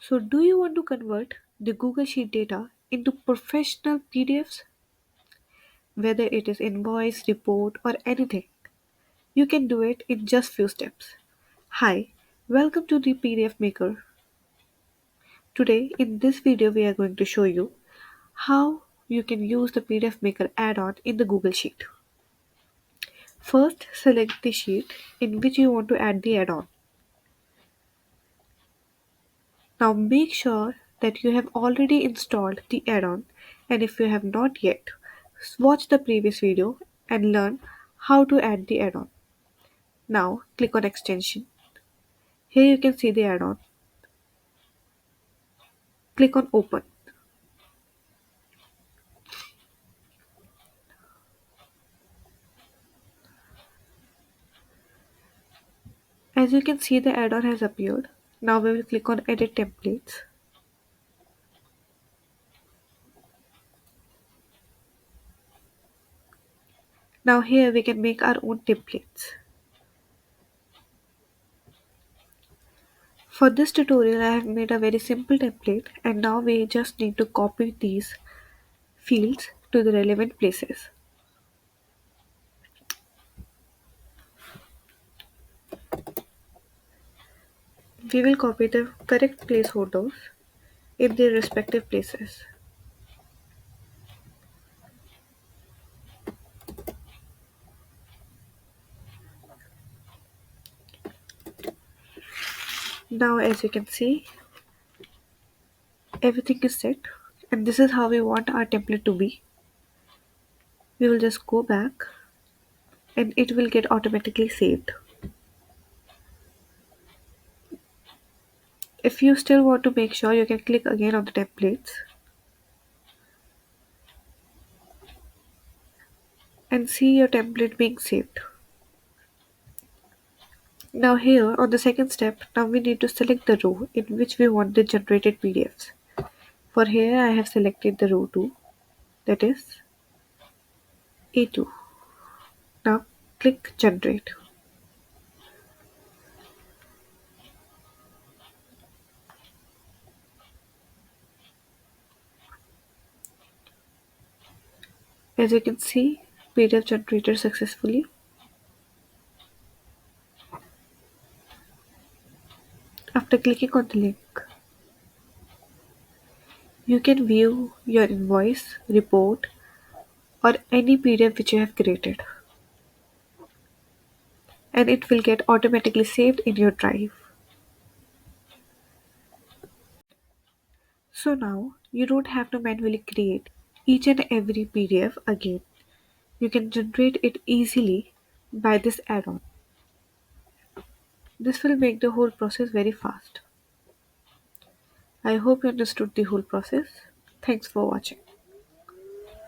So, do you want to convert the Google Sheet data into professional PDFs? Whether it is invoice, report, or anything, you can do it in just few steps. Hi, welcome to the PDF Maker. Today, in this video, we are going to show you how you can use the PDF Maker add-on in the Google Sheet. First, select the sheet in which you want to add the add-on. Now make sure that you have already installed the add-on, and if you have not yet, watch the previous video and learn how to add the add-on. Now click on extension. Here you can see the add-on. Click on open. As you can see, the add-on has appeared. Now we will click on edit templates. Now here we can make our own templates. For this tutorial I have made a very simple template, and now we just need to copy these fields to the relevant places. We will copy the correct placeholders in their respective places. Now as you can see, everything is set, and this is how we want our template to be. We will just go back and it will get automatically saved. If you still want to make sure, you can click again on the templates and see your template being saved. Now here on the second step, now we need to select the row in which we want the generated PDFs. For here I have selected the row 2, that is A2. Now click generate. As you can see, PDF generated successfully. After clicking on the link, you can view your invoice, report, or any PDF which you have created, and it will get automatically saved in your drive. So now you don't have to manually create each and every PDF again. You can generate it easily by this add-on. This will make the whole process very fast. I hope you understood the whole process. Thanks for watching.